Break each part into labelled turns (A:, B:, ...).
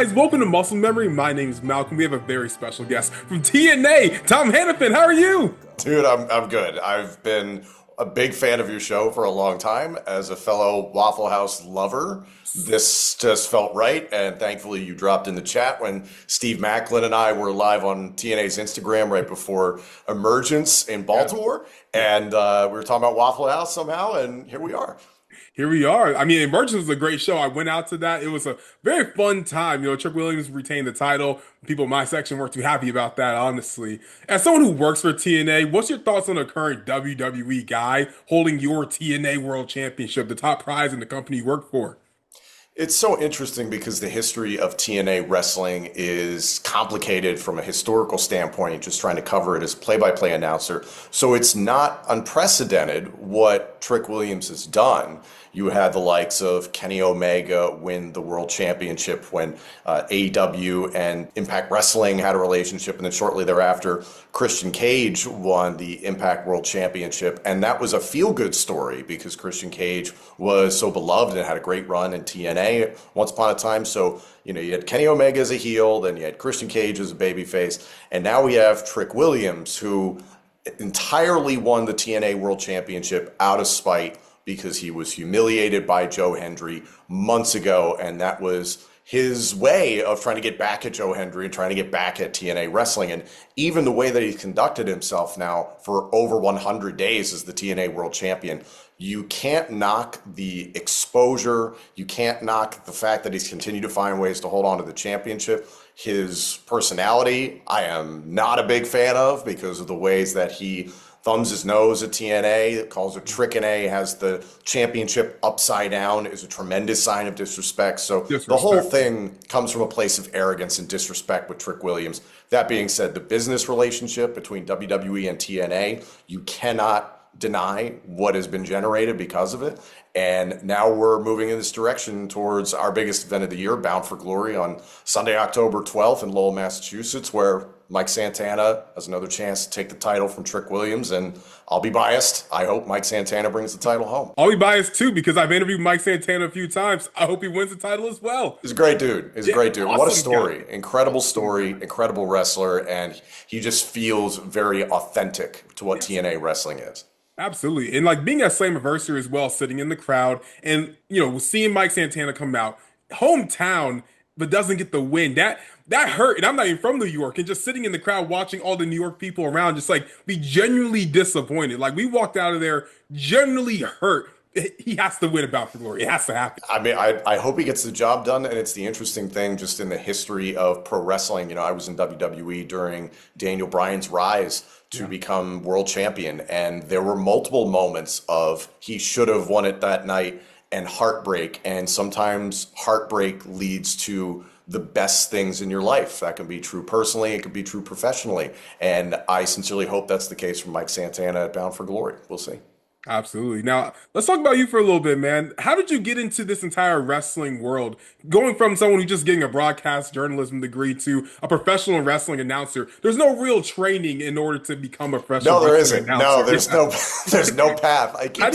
A: guys, welcome to Muscle Memory. My name is Malcolm. We have a very special guest from TNA, Tom Hannifan. How are you?
B: Dude, I'm good. I've been a big fan of your show for a long time. As a fellow Waffle House lover, this just felt right. And thankfully, you dropped in the chat when Steve Macklin and I were live on TNA's Instagram right before Emergence in Baltimore. And we were talking about Waffle House somehow, and here we are.
A: Here we are. I mean, Emergence was a great show. I went out to that. It was a very fun time. Trick Williams retained the title. People in my section weren't too happy about that, honestly. As someone who works for TNA, what's your thoughts on the current WWE guy holding your TNA World Championship, the top prize in the company you work for?
B: It's so interesting because the history of TNA wrestling is complicated from a historical standpoint, just trying to cover it as play-by-play announcer. So it's not unprecedented what Trick Williams has done. You had the likes of Kenny Omega win the World Championship when AEW and Impact Wrestling had a relationship, and then shortly thereafter, Christian Cage won the Impact World Championship, and that was a feel-good story because Christian Cage was so beloved and had a great run in TNA once upon a time. So, you had Kenny Omega as a heel, then you had Christian Cage as a babyface, and now we have Trick Williams, who entirely won the TNA World Championship out of spite because he was humiliated by Joe Hendry months ago, and that was his way of trying to get back at Joe Hendry and trying to get back at TNA Wrestling. And even the way that he's conducted himself now for over 100 days as the TNA World Champion, you can't knock the exposure. You can't knock the fact that he's continued to find ways to hold on to the championship. His personality, I am not a big fan of because of the ways that he thumbs his nose at TNA, calls it Trick NA, has the championship upside down, is a tremendous sign of disrespect. So the whole thing comes from a place of arrogance and disrespect with Trick Williams. That being said, the business relationship between WWE and TNA, you cannot deny what has been generated because of it. And now we're moving in this direction towards our biggest event of the year, Bound for Glory, on Sunday, October 12th in Lowell, Massachusetts, where Mike Santana has another chance to take the title from Trick Williams. And I'll be biased. I hope Mike Santana brings the title home.
A: I'll be biased too because I've interviewed Mike Santana a few times. I hope he wins the title as well.
B: He's a great dude. He's a great dude.
A: Awesome
B: what a story.
A: guy.
B: Incredible story. Incredible wrestler. And he just feels very authentic to what TNA wrestling is.
A: Absolutely. And like being at Slammiversary as well, sitting in the crowd and, seeing Mike Santana come out, hometown, but doesn't get the win. That hurt. And I'm not even from New York. And just sitting in the crowd watching all the New York people around, just like be genuinely disappointed. Like we walked out of there genuinely hurt. He has to win a Bound for Glory. It has to happen.
B: I mean, I hope he gets the job done. And it's the interesting thing just in the history of pro wrestling. I was in WWE during Daniel Bryan's rise to become world champion. And there were multiple moments of he should have won it that night and heartbreak. And sometimes heartbreak leads to the best things in your life. That can be true personally. It could be true professionally. And I sincerely hope that's the case for Mike Santana at Bound for Glory. We'll see.
A: Absolutely. Now, let's talk about you for a little bit, man. How did you get into this entire wrestling world? Going from someone who's just getting a broadcast journalism degree to a professional wrestling announcer. There's no real training in order to become a professional wrestling announcer.
B: No, there's there's no path. I keep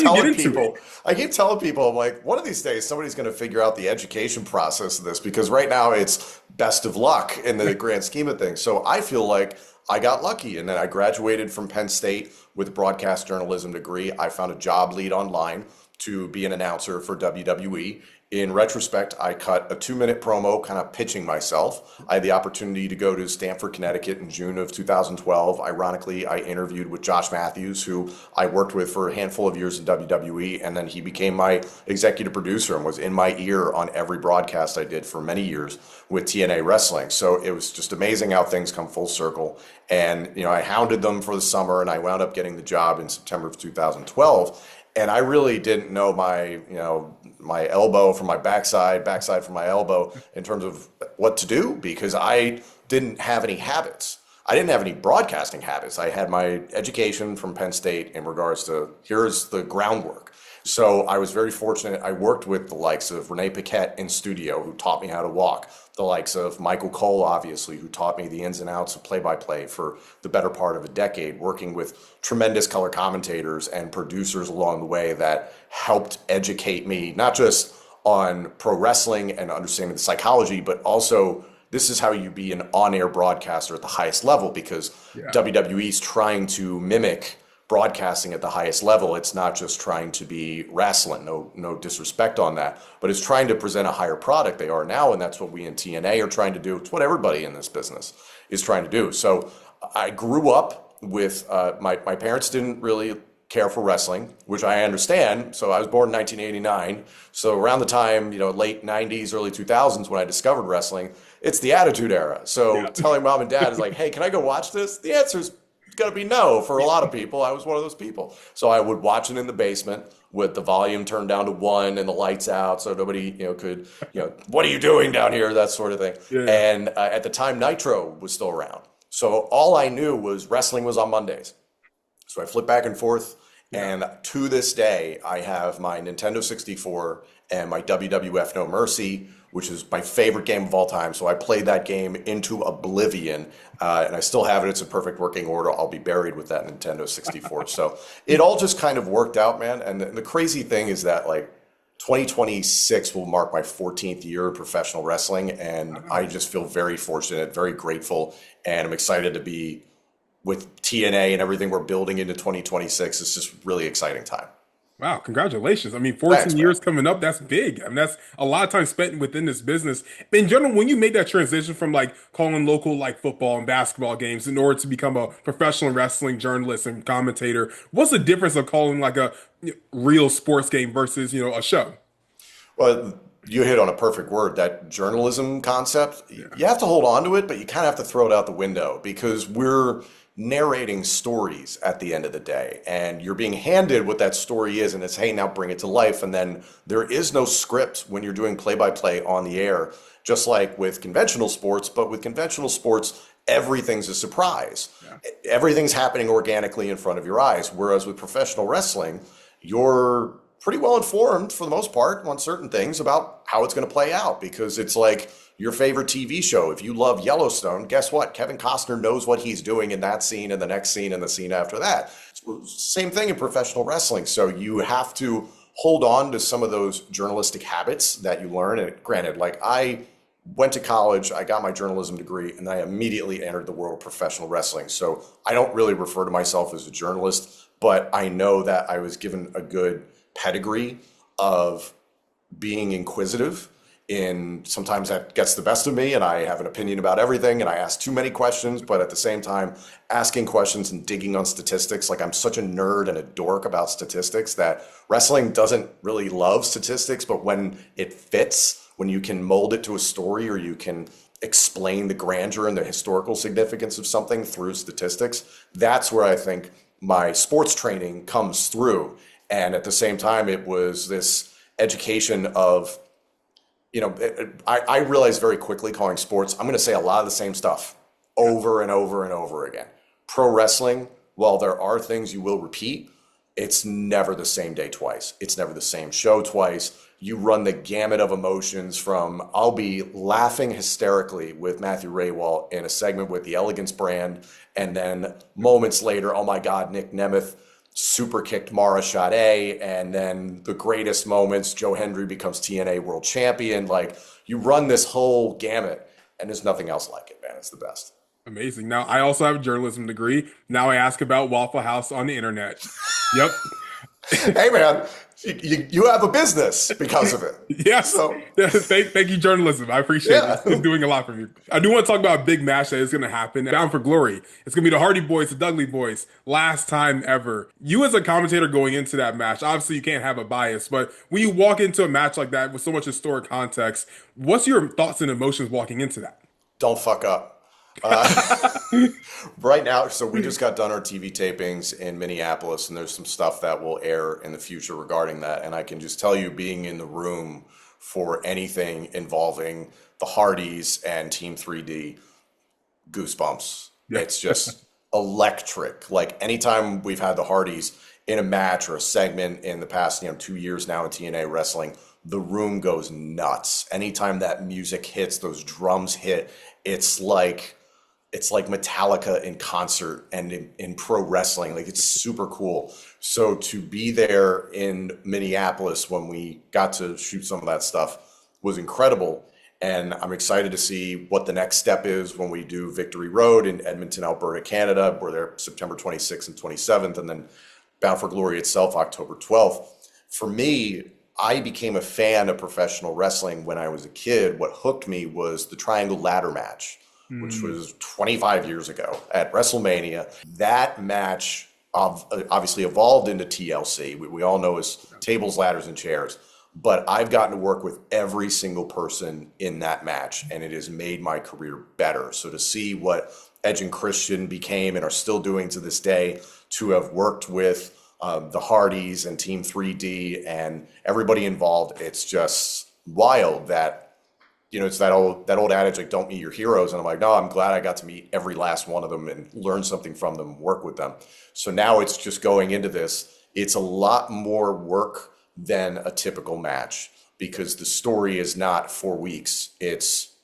B: telling people, I'm like, one of these days somebody's going to figure out the education process of this because right now it's best of luck in the grand scheme of things. So I feel like I got lucky, and then I graduated from Penn State with a broadcast journalism degree. I found a job lead online to be an announcer for WWE. In retrospect, I cut a 2-minute promo kind of pitching myself. I had the opportunity to go to Stamford, Connecticut in June of 2012. Ironically, I interviewed with Josh Matthews, who I worked with for a handful of years in WWE, and then he became my executive producer and was in my ear on every broadcast I did for many years with TNA Wrestling. So it was just amazing how things come full circle. And, I hounded them for the summer, and I wound up getting the job in September of 2012. And I really didn't know my elbow from my backside from my elbow in terms of what to do because I didn't have any habits. I didn't have any broadcasting habits. I had my education from Penn State in regards to here's the groundwork. So I was very fortunate. I worked with the likes of Renee Paquette in studio, who taught me how to walk. The likes of Michael Cole, obviously, who taught me the ins and outs of play-by-play for the better part of a decade, working with tremendous color commentators and producers along the way that helped educate me, not just on pro wrestling and understanding the psychology, but also this is how you be an on-air broadcaster at the highest level, because
A: Yeah.
B: WWE's trying to mimic broadcasting at the highest level. It's not just trying to be wrestling, no disrespect on that, but it's trying to present a higher product. They are now, and that's what we in TNA are trying to do. It's what everybody in this business is trying to do. So I grew up with my parents didn't really care for wrestling, which I understand. So I was born in 1989. So around the time, late 90s, early 2000s when I discovered wrestling, it's the Attitude Era. So
A: Yeah.
B: telling mom and dad is like, hey, can I go watch this? The answer's going to be no for a lot of people. I was one of those people. So I would watch it in the basement with the volume turned down to 1 and the lights out, so nobody, could, what are you doing down here? That sort of thing.
A: Yeah.
B: And at the time, Nitro was still around. So all I knew was wrestling was on Mondays. So I flipped back and forth. And to this day, I have my Nintendo 64 and my WWF No Mercy, which is my favorite game of all time. So I played that game into oblivion, and I still have it. It's in perfect working order. I'll be buried with that Nintendo 64. So it all just kind of worked out, man. And the crazy thing is that, like, 2026 will mark my 14th year of professional wrestling, and I just feel very fortunate, very grateful, and I'm excited to be with TNA and everything we're building into 2026. It's just really exciting time.
A: Wow, congratulations. I mean,
B: Thanks,
A: 14
B: man.
A: years coming up, that's big. I mean, that's a lot of time spent within this business. In general, when you made that transition from like calling local like football and basketball games in order to become a professional wrestling journalist and commentator, what's the difference of calling like a real sports game versus, a show?
B: Well, you hit on a perfect word, that journalism concept. You have to hold on to it, but you kind of have to throw it out the window, because we're narrating stories at the end of the day, and you're being handed what that story is, and it's, hey, now bring it to life. And then there is no script when you're doing play-by-play on the air, just like with conventional sports. But with conventional sports, everything's a surprise.
A: Yeah.
B: Everything's happening organically in front of your eyes. Whereas with professional wrestling, you're pretty well informed for the most part on certain things about how it's going to play out, because it's like your favorite TV show. If you love Yellowstone, guess what? Kevin Costner knows what he's doing in that scene and the next scene and the scene after that. Same thing in professional wrestling. So you have to hold on to some of those journalistic habits that you learn. And granted, like, I went to college, I got my journalism degree, and I immediately entered the world of professional wrestling. So I don't really refer to myself as a journalist, but I know that I was given a good pedigree of being inquisitive. And sometimes that gets the best of me, and I have an opinion about everything, and I ask too many questions, but at the same time, asking questions and digging on statistics. Like, I'm such a nerd and a dork about statistics that wrestling doesn't really love statistics, but when it fits, when you can mold it to a story, or you can explain the grandeur and the historical significance of something through statistics, that's where I think my sports training comes through. And at the same time, it was this education of, I realized very quickly, calling sports, I'm going to say a lot of the same stuff over and over and over again. Pro wrestling, while there are things you will repeat, it's never the same day twice. It's never the same show twice. You run the gamut of emotions from, I'll be laughing hysterically with Matthew Raywalt in a segment with the Elegance brand, and then moments later, oh my God, Nick Nemeth super kicked Mara Sade, and then the greatest moments, Joe Hendry becomes TNA World Champion. Like, you run this whole gamut, and there's nothing else like it, man. It's the best.
A: Amazing. Now, I also have a journalism degree. Now I ask about Waffle House on the internet. Yep.
B: Hey, man, you have a business because of it.
A: Yes.
B: So,
A: Thank you, journalism. I appreciate it. It's doing a lot for me. I do want to talk about a big match that is going to happen. Bound for Glory. It's going to be the Hardy Boys, the Dudley Boys. Last time ever. You as a commentator going into that match, obviously you can't have a bias, but when you walk into a match like that with so much historic context, what's your thoughts and emotions walking into that?
B: don't fuck up. Right now, so we just got done our TV tapings in Minneapolis, and there's some stuff that will air in the future regarding that. And I can just tell you, being in the room for anything involving the Hardys and Team 3D, goosebumps.
A: Yeah.
B: It's just electric. Like, anytime we've had the Hardys in a match or a segment in the past, 2 years now in TNA Wrestling, the room goes nuts. Anytime that music hits, those drums hit, it's like it's like Metallica in concert and in pro wrestling. Like it's super cool. So to be there in Minneapolis when we got to shoot some of that stuff was incredible. And I'm excited to see what the next step is when we do Victory Road in Edmonton, Alberta, Canada. We're there September 26th and 27th, and then Bound for Glory itself, October 12th. For me, I became a fan of professional wrestling when I was a kid. What hooked me was the Triangle Ladder match, which
A: Mm.
B: was 25 years ago at WrestleMania. That match obviously evolved into TLC. We all know as tables, ladders, and chairs. But I've gotten to work with every single person in that match, and it has made my career better. So to see what Edge and Christian became and are still doing to this day, to have worked with the Hardys and Team 3D and everybody involved, it's just wild that it's that old adage like don't meet your heroes, and I'm like, no, I'm glad I got to meet every last one of them and learn something from them, work with them. So now it's just going into this, it's a lot more work than a typical match because the story is not 4 weeks, it's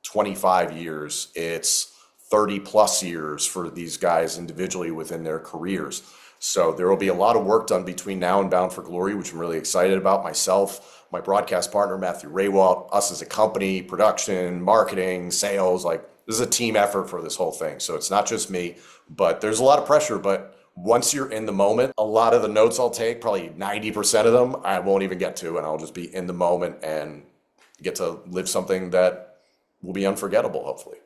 B: 25 years, it's 30 plus years for these guys individually within their careers. So there will be a lot of work done between now and Bound for Glory, which I'm really excited about. Myself, my broadcast partner, Matthew Raywalt, us as a company, production, marketing, sales, like this is a team effort for this whole thing. So it's not just me, but there's a lot of pressure. But once you're in the moment, a lot of the notes I'll take, probably 90% of them, I won't even get to, and I'll just be in the moment and get to live something that will be unforgettable, hopefully.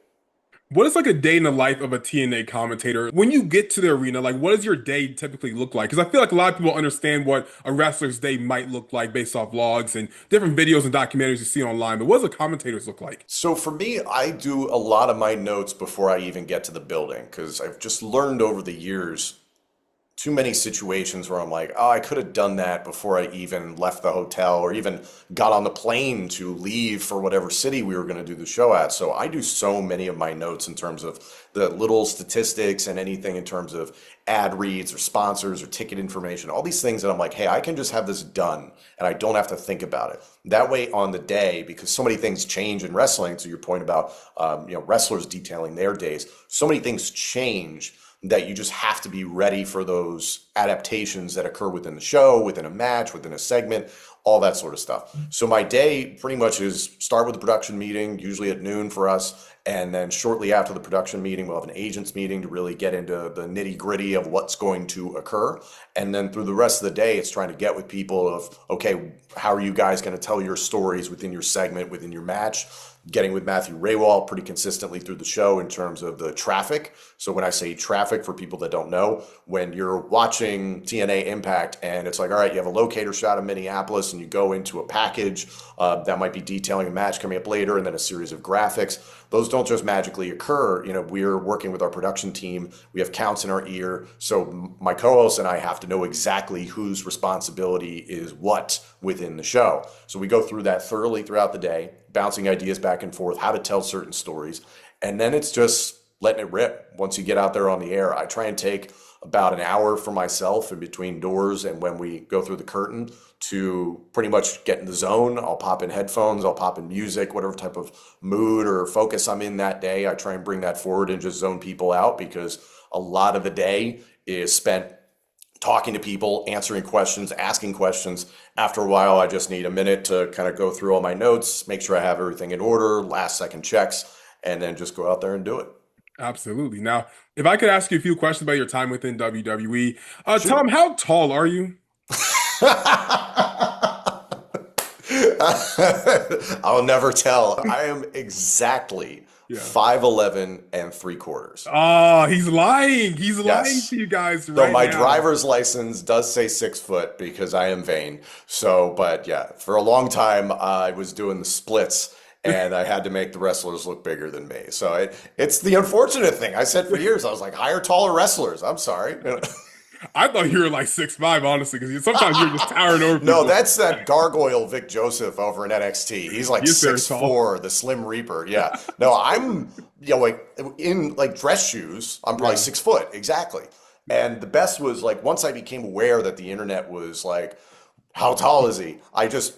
A: What is like a day in the life of a TNA commentator? When you get to the arena, like what does your day typically look like? Because I feel like a lot of people understand what a wrestler's day might look like based off logs and different videos and documentaries you see online. But what does a commentator's look like?
B: So for me, I do a lot of my notes before I even get to the building because I've just learned over the years too many situations where I'm like, oh, I could have done that before I even left the hotel or even got on the plane to leave for whatever city we were going to do the show at. So I do so many of my notes in terms of the little statistics and anything in terms of ad reads or sponsors or ticket information, all these things that I'm like, hey, I can just have this done and I don't have to think about it. That way on the day, because so many things change in wrestling, to your point about wrestlers detailing their days, so many things change that you just have to be ready for those adaptations that occur within the show, within a match, within a segment, all that sort of stuff. So my day pretty much is start with the production meeting, usually at noon for us, and then shortly after the production meeting, we'll have an agents meeting to really get into the nitty gritty of what's going to occur. And then through the rest of the day, it's trying to get with people of, okay, how are you guys going to tell your stories within your segment, within your match? Getting with Matthew Raywalt pretty consistently through the show in terms of the traffic. So when I say traffic, for people that don't know, when you're watching TNA Impact and it's like, all right, you have a locator shot of Minneapolis and you go into a package that might be detailing a match coming up later and then a series of graphics. Those don't just magically occur. We're working with our production team. We have counts in our ear. So my co-host and I have to know exactly whose responsibility is what within the show. So we go through that thoroughly throughout the day, bouncing ideas back and forth, how to tell certain stories. And then it's just letting it rip. Once you get out there on the air, I try and take about an hour for myself in between doors and when we go through the curtain to pretty much get in the zone. I'll pop in headphones, I'll pop in music, whatever type of mood or focus I'm in that day. I try and bring that forward and just zone people out because a lot of the day is spent talking to people, answering questions, asking questions. After a while, I just need a minute to kind of go through all my notes, make sure I have everything in order, last second checks, and then just go out there and do it.
A: Absolutely. Now, if I could ask you a few questions about your time within WWE, Tom,
B: Shoot.
A: how tall are you?
B: I'll never tell. I am exactly
A: Yeah.
B: 5'11" and 3/4.
A: Oh, he's lying. He's lying to
B: Yes.
A: you guys
B: Though
A: right
B: my
A: now.
B: driver's license does say 6 foot because I am vain. So, but yeah, for a long time I was doing the splits and I had to make the wrestlers look bigger than me. So it's the unfortunate thing. I said for years, I was like, hire taller wrestlers. I'm sorry.
A: I thought you were like 6'5", honestly, because sometimes you're just towering over
B: No,
A: people.
B: that's that gargoyle Vic Joseph over in NXT. He's like
A: He's very
B: six
A: tall.
B: four, the Slim Reaper. Yeah. No, I'm like in like dress shoes, I'm probably
A: Yeah.
B: 6 foot exactly. And the best was like once I became aware that the internet was like, how tall is he? I just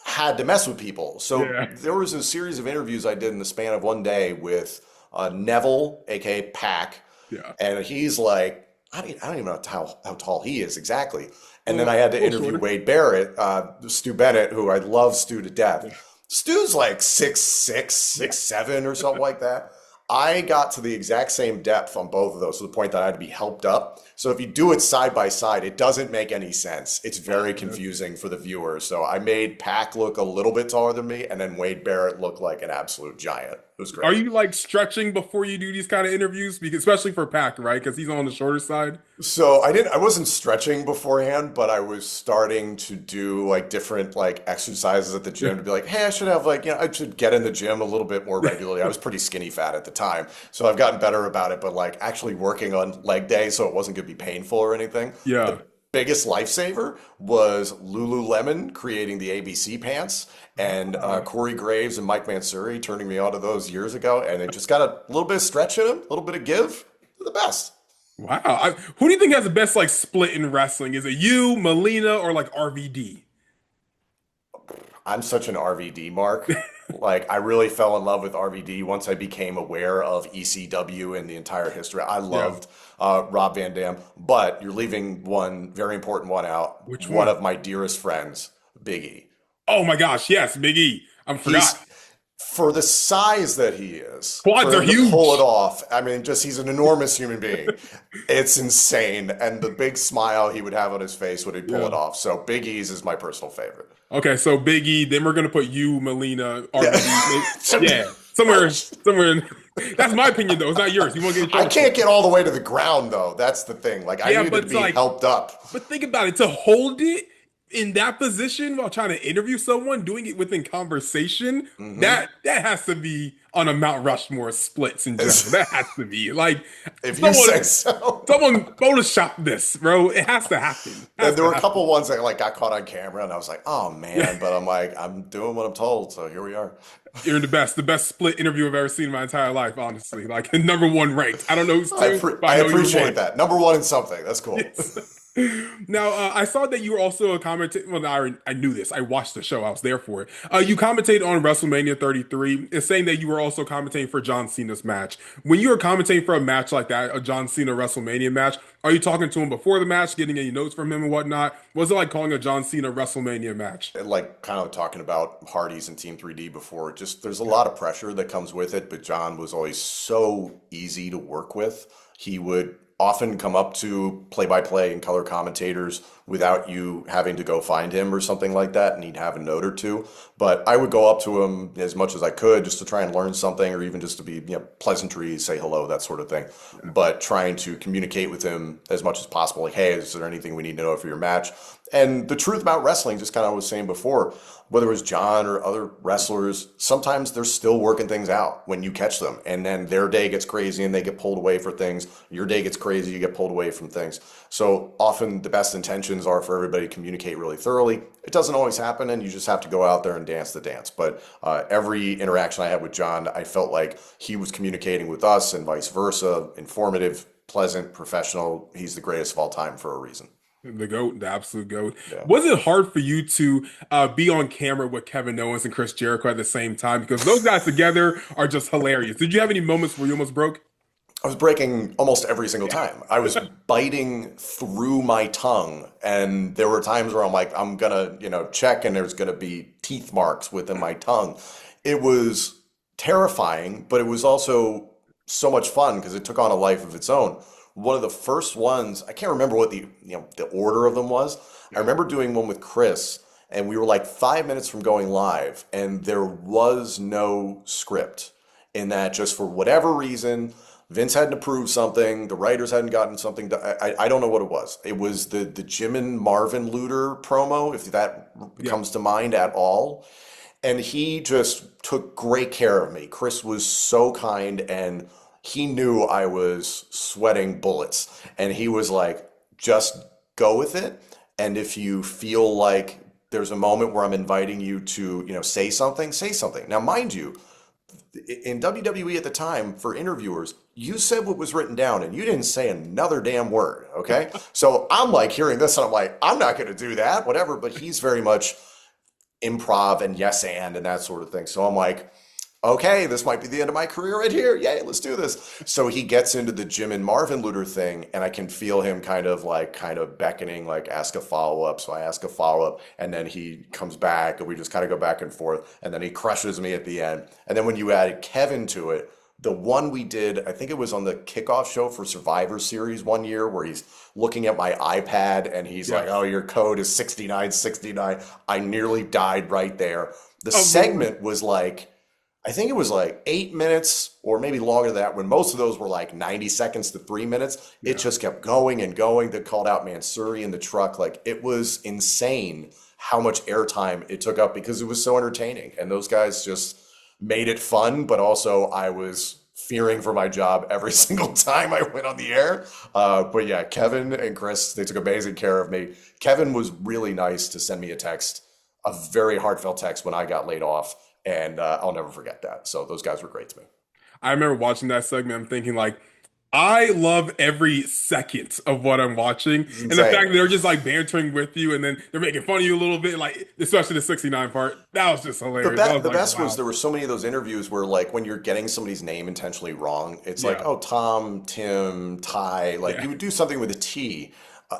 B: had to mess with people. So
A: Yeah.
B: there was a series of interviews I did in the span of one day with Neville, aka Pac,
A: Yeah.
B: and he's like, I don't even know how tall he is exactly. And then
A: Well,
B: I had
A: a
B: to
A: little
B: interview
A: shorter.
B: Wade Barrett, Stu Bennett, who I love Stu to
A: Yeah.
B: death. Stu's like 6'6",
A: Yeah.
B: 6'7", or something like that. I got to the exact same depth on both of those to the point that I had to be helped up. So if you do it side by side, it doesn't make any sense. It's very
A: Yeah.
B: confusing for the viewer. So I made Pac look a little bit taller than me, and then Wade Barrett look like an absolute giant. It was
A: Are
B: great.
A: you like stretching before you do these kind of interviews? Because especially for Pac, right? Because he's on the shorter side.
B: So I wasn't stretching beforehand, but I was starting to do like different like exercises at the
A: Yeah.
B: gym to be like, hey, I should have like, I should get in the gym a little bit more regularly. I was pretty skinny fat at the time. So I've gotten better about it, but like actually working on leg day so it wasn't going to be painful or anything.
A: Yeah.
B: The biggest lifesaver was Lululemon creating the ABC pants and
A: Ah.
B: Corey Graves and Mike Mansuri turning me onto those years ago. And it just got a little bit of stretch in them, a little bit of give. They're the best.
A: Wow. Who do you think has the best like split in wrestling? Is it you, Melina, or like RVD?
B: I'm such an RVD mark. Like, I really fell in love with RVD once I became aware of ECW and the entire history. I
A: Yeah.
B: loved Rob Van Dam, but you're leaving one very important one out.
A: Which
B: One
A: one?
B: of my dearest friends, Big E.
A: Oh my gosh, yes, Big E. I forgot.
B: He's for the size that he is,
A: Quads
B: for
A: are
B: him to pull it
A: huge.
B: off. I mean, just he's an enormous human being. It's insane, and the big smile he would have on his face when he pull it
A: Yeah.
B: off. So Big E's is my personal favorite.
A: Okay, so Big E, then we're gonna put you, Melina,
B: Yeah.
A: RVD. Yeah, somewhere in. That's my opinion though. It's not yours. You won't get in
B: I
A: trouble for
B: can't
A: it.
B: get all the way to the ground though. That's the thing. Like I
A: Yeah,
B: needed
A: but
B: to
A: it's
B: be
A: like,
B: helped up.
A: but think about it. To hold it in that position while trying to interview someone, doing it within conversation,
B: Hmm.
A: that has to be on a Mount Rushmore of splits in general. That has to be like
B: If you
A: someone
B: say so.
A: someone Photoshop this, bro. It has to happen. Has
B: And there
A: to
B: were a
A: happen.
B: couple ones that like got caught on camera, and I was like, "Oh
A: Yeah.
B: man!" But I'm like, I'm doing what I'm told, so here we are.
A: You're the best split interview I've ever seen in my entire life, honestly. Like number one ranked. I don't know who's two, but I
B: I
A: know you're
B: appreciate
A: one.
B: that. Number one in something. That's cool.
A: Yes. Now, I saw that you were also a commentator. Well, I knew this. I watched the show. I was there for it. You commentate on WrestleMania 33, and saying that you were also commentating for John Cena's match. When you were commentating for a match like that, a John Cena WrestleMania match, are you talking to him before the match, getting any notes from him and whatnot? Was it like calling a John Cena WrestleMania match?
B: And like kind of talking about Hardy's and Team 3D before, just there's a
A: Yeah.
B: lot of pressure that comes with it, but John was always so easy to work with. He would often come up to play-by-play and color commentators without you having to go find him or something like that, and he'd have a note or two. But I would go up to him as much as I could just to try and learn something, or even just to be, pleasantries, say hello, that sort of thing. But trying to communicate with him as much as possible, like, hey, is there anything we need to know for your match? And the truth about wrestling, just kind of was saying before, whether it was John or other wrestlers, sometimes they're still working things out when you catch them. And then their day gets crazy and they get pulled away for things. Your day gets crazy, you get pulled away from things. So often the best intentions are for everybody to communicate really thoroughly. It doesn't always happen, and you just have to go out there and dance the dance. But every interaction I had with John, I felt like he was communicating with us and vice versa, informative, pleasant, professional. He's the greatest of all time for a reason.
A: The GOAT, the absolute GOAT.
B: Yeah.
A: Was it hard for you to be on camera with Kevin Owens and Chris Jericho at the same time? Because those guys together are just hilarious. Did you have any moments where you almost broke?
B: I was breaking almost every single
A: Yeah.
B: time. I was biting through my tongue, and there were times where I'm like, I'm gonna, check, and there's gonna be teeth marks within my tongue. It was terrifying, but it was also so much fun because it took on a life of its own. One of the first ones, I can't remember what the order of them was. I
A: Yeah.
B: remember doing one with Chris, and we were like 5 minutes from going live, and there was no script. In that, just for whatever reason, Vince hadn't approved something, the writers hadn't gotten something done. I don't know what it was. It was the Jim and Marvin Luter promo, if that
A: Yeah.
B: comes to mind at all. And he just took great care of me. Chris was so kind, and he knew I was sweating bullets. And he was like, just go with it. And if you feel like there's a moment where I'm inviting you to, say something, say something. Now, mind you, in WWE at the time, for interviewers, you said what was written down and you didn't say another damn word. Okay. So I'm like hearing this and I'm like, I'm not going to do that, whatever. But he's very much improv and yes and that sort of thing. So I'm like, okay, this might be the end of my career right here. Yay, let's do this. So he gets into the Jim and Marvin Luther thing, and I can feel him kind of beckoning, like ask a follow up. So I ask a follow up, and then he comes back, and we just kind of go back and forth, and then he crushes me at the end. And then when you added Kevin to it, the one we did, I think it was on the kickoff show for Survivor Series one year, where he's looking at my iPad and he's
A: Yeah.
B: like, "Oh, your code is 6969." I nearly died right there. The
A: Oh, but
B: segment was like, I think it was like 8 minutes or maybe longer than that, when most of those were like 90 seconds to 3 minutes. It
A: yeah.
B: just kept going and going. They called out Mansuri in the truck. Like, it was insane how much airtime it took up because it was so entertaining. And those guys just made it fun, but also I was fearing for my job every single time I went on the air. But yeah, Kevin and Chris, they took amazing care of me. Kevin was really nice to send me a text, a very heartfelt text when I got laid off, and I'll never forget that. So those guys were great to me.
A: I remember watching that segment. I'm thinking like, I love every second of what I'm watching,
B: It's
A: and the fact
B: insane.
A: that they're just like bantering with you, and then they're making fun of you a little bit, like especially the 69 part. That was just hilarious. I was
B: The
A: like,
B: best was
A: wow,
B: there were so many of those interviews where, like, when you're getting somebody's name intentionally wrong, it's like,
A: yeah,
B: oh, Tom, Tim, Ty, like
A: yeah.
B: you would do something with a T.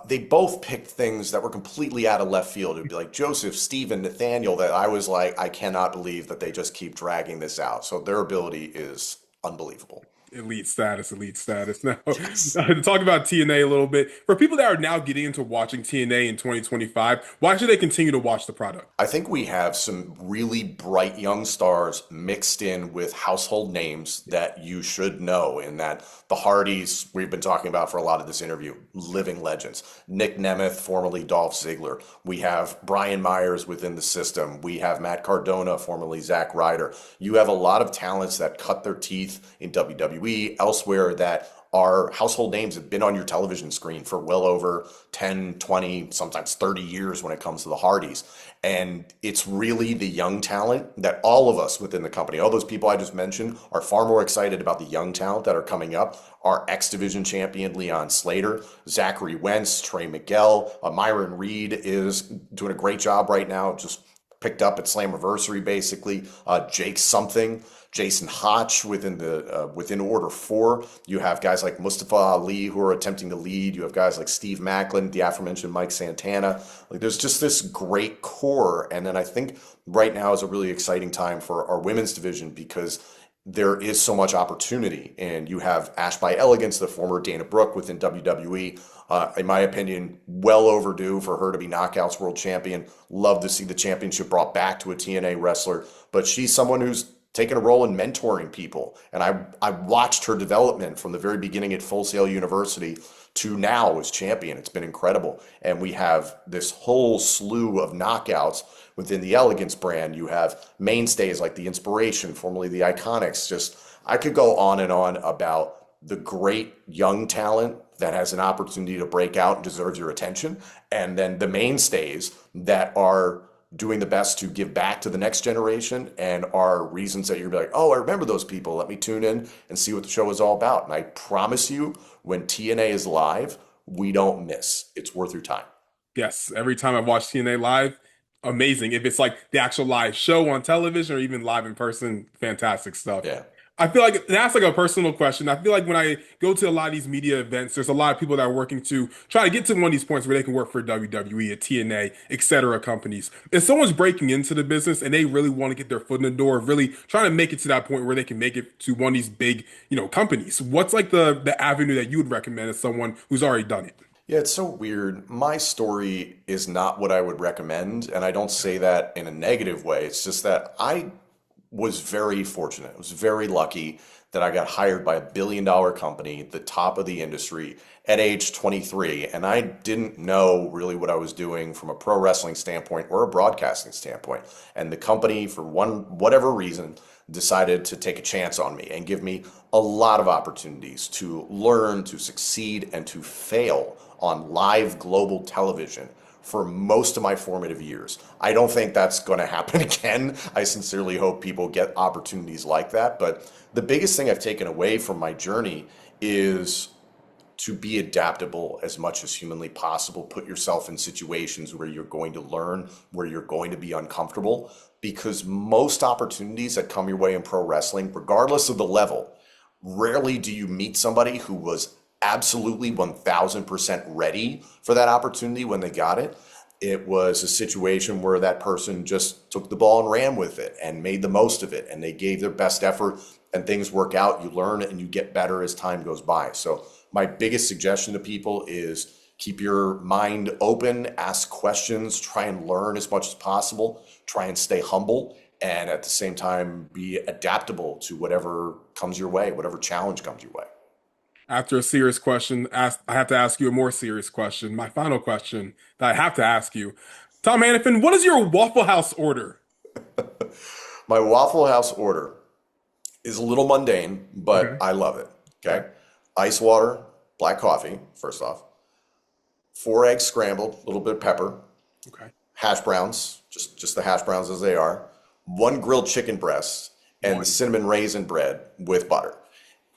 B: They both picked things that were completely out of left field. It'd be like Joseph, Stephen, Nathaniel, that I was like, I cannot believe that they just keep dragging this out. So their ability is unbelievable.
A: Elite status, elite status. Now,
B: Yes.
A: to talk about TNA a little bit, for people that are now getting into watching TNA in 2025, why should they continue to watch the product?
B: I think we have some really bright young stars mixed in with household names that you should know. In that the Hardys, we've been talking about for a lot of this interview, living legends. Nick Nemeth, formerly Dolph Ziggler. We have Brian Myers within the system. We have Matt Cardona, formerly Zack Ryder. You have a lot of talents that cut their teeth in WWE, elsewhere, that are household names, have been on your television screen for well over 10, 20, sometimes 30 years when it comes to the Hardys. And it's really the young talent that all of us within the company, all those people I just mentioned, are far more excited about the young talent that are coming up. Our X Division champion, Leon Slater, Zachary Wentz, Trey Miguel, Myron Reed is doing a great job right now, just picked up at Slammiversary basically. Jake something. Jason Hotch within Order 4. You have guys like Mustafa Ali who are attempting to lead. You have guys like Steve Macklin, the aforementioned Mike Santana. Like, there's just this great core, and then I think right now is a really exciting time for our women's division because there is so much opportunity. And you have Ash by Elegance, the former Dana Brooke within WWE. In my opinion, well overdue for her to be Knockouts World Champion. Love to see the championship brought back to a TNA wrestler, but she's someone who's taken a role in mentoring people. And I watched her development from the very beginning at Full Sail University to now as champion. It's been incredible. And we have this whole slew of knockouts within the Elegance brand. You have mainstays like the Inspiration, formerly the Iconics. Just, I could go on and on about the great young talent that has an opportunity to break out and deserves your attention, and then the mainstays that are doing the best to give back to the next generation and are reasons that you're gonna be like, oh, I remember those people. Let me tune in and see what the show is all about. And I promise you, when TNA is live, we don't miss. It's worth your time.
A: Yes, every time I watch TNA live, amazing. If it's like the actual live show on television or even live in person, fantastic stuff.
B: Yeah.
A: I feel like that's like a personal question. I feel like when I go to a lot of these media events, there's a lot of people that are working to try to get to one of these points where they can work for WWE, a TNA, etc. companies. If someone's breaking into the business and they really want to get their foot in the door, really trying to make it to that point where they can make it to one of these big, companies, what's like the avenue that you would recommend as someone who's already done it?
B: Yeah, it's so weird. My story is not what I would recommend, and I don't say that in a negative way. It's just that I was very fortunate. I was very lucky that I got hired by a $1 billion company, the top of the industry, at age 23. And I didn't know really what I was doing from a pro wrestling standpoint or a broadcasting standpoint. And the company, for whatever reason, decided to take a chance on me and give me a lot of opportunities to learn, to succeed, and to fail on live global television for most of my formative years. I don't think that's going to happen again. I sincerely hope people get opportunities like that. But the biggest thing I've taken away from my journey is to be adaptable as much as humanly possible. Put yourself in situations where you're going to learn, where you're going to be uncomfortable, because most opportunities that come your way in pro wrestling, regardless of the level, rarely do you meet somebody who was absolutely 1000% ready for that opportunity when they got it. It was a situation where that person just took the ball and ran with it and made the most of it, and they gave their best effort, and things work out. You learn and you get better as time goes by. So my biggest suggestion to people is keep your mind open, ask questions, try and learn as much as possible, try and stay humble, and at the same time be adaptable to whatever comes your way, whatever challenge comes your way.
A: After a serious question, I have to ask you a more serious question. My final question that I have to ask you. Tom Hannifan, what is your Waffle House order?
B: My Waffle House order is a little mundane, but
A: Okay.
B: I love it. Okay. Ice water, black coffee, first off. 4 eggs scrambled, a little bit of pepper,
A: Okay.
B: hash browns, just the hash browns as they are, 1 grilled chicken breast, and the cinnamon raisin bread with butter.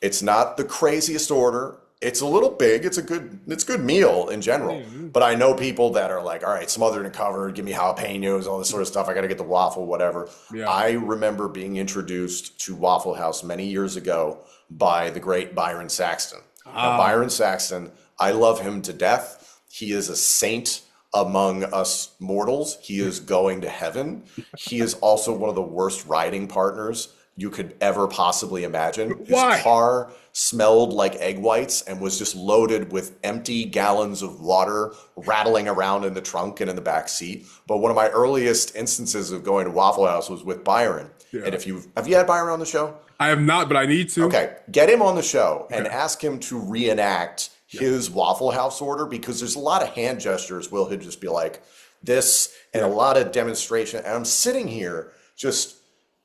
B: It's not the craziest order. It's a little big. It's a good meal in general. But I know people that are like, all right, smothered and covered, give me jalapenos, all this sort of stuff. I got to get the waffle, whatever.
A: Yeah.
B: I remember being introduced to Waffle House many years ago by the great Byron Saxton. Now, Byron Saxton, I love him to death. He is a saint among us mortals. He is going to heaven. He is also one of the worst riding partners you could ever possibly imagine.
A: Why?
B: His car smelled like egg whites and was just loaded with empty gallons of water rattling around in the trunk and in the back seat. But one of my earliest instances of going to Waffle House was with Byron.
A: Yeah.
B: And have you had Byron on the show?
A: I have not, but I need to.
B: Okay, get him on the show and ask him to reenact his Waffle House order, because there's a lot of hand gestures. He'll just be like this and a lot of demonstration. And I'm sitting here just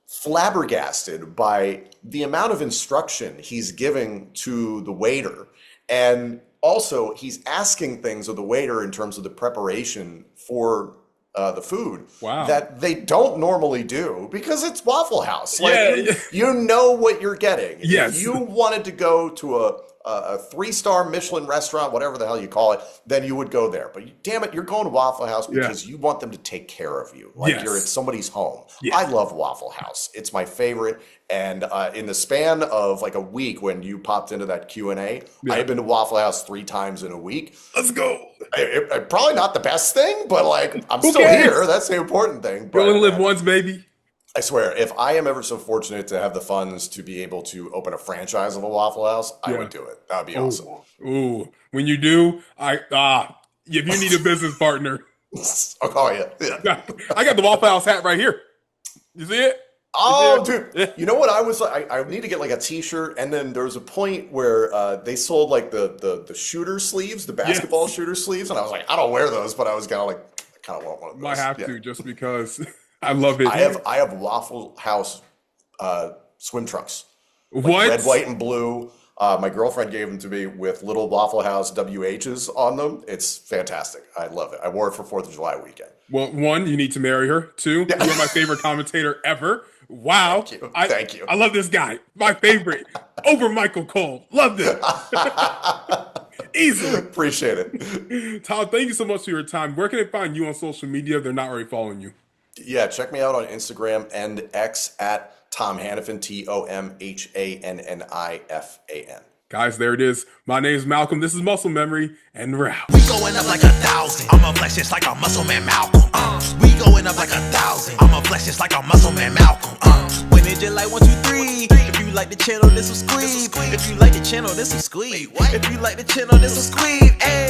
B: flabbergasted by the amount of instruction he's giving to the waiter. And also he's asking things of the waiter in terms of the preparation for the food that they don't normally do, because it's Waffle House. Like, you know what you're getting.
A: Yes.
B: If you wanted to go to a 3-star Michelin restaurant, whatever the hell you call it, then you would go there. But damn it, you're going to Waffle House because you want them to take care of you. Like you're at somebody's home.
A: Yes.
B: I love Waffle House. It's my favorite. And in the span of like a week when you popped into that Q&A, I have been to Waffle House 3 times in a week.
A: Let's go.
B: Probably not the best thing, but like I'm still here. That's the important thing.
A: You only live once, baby.
B: I swear, if I am ever so fortunate to have the funds to be able to open a franchise of a Waffle House, I would do it. That would be awesome.
A: Ooh, when you do, if you need a business partner,
B: I'll call you. Yeah.
A: I got the Waffle House hat right here. You see it?
B: Oh, dude. You know what I was like? I need to get like a t-shirt. And then there was a point where they sold like the shooter sleeves, the basketball shooter sleeves. And I was like, I don't wear those, but I was kind of like, I kind of want one of those.
A: Might have to, just because I love it.
B: I have Waffle House swim trunks. Like
A: what?
B: Red, white, and blue. My girlfriend gave them to me with little Waffle House WHs on them. It's fantastic. I love it. I wore it for 4th of July weekend.
A: Well, 1, you need to marry her. 2, you're my favorite commentator ever. Wow.
B: Thank you.
A: I love this guy. My favorite. Over Michael Cole. Love this. Easily.
B: Appreciate it.
A: Todd, thank you so much for your time. Where can they find you on social media if they're not already following you?
B: Yeah, check me out on Instagram and X at Tom Hannifan, TomHannifan.
A: Guys, there it is. My name is Malcolm. This is Muscle Memory, and we're out.
C: We going up like 1,000. I'm a flex just like a muscle man Malcolm. We going up like 1,000. I'm a flex just like a muscle man Malcolm. When it just like 1, 2, 3. If you like the channel, this will squeeze. If you like the channel, this will squeeze. If you like the channel, this will squeeze. Ay.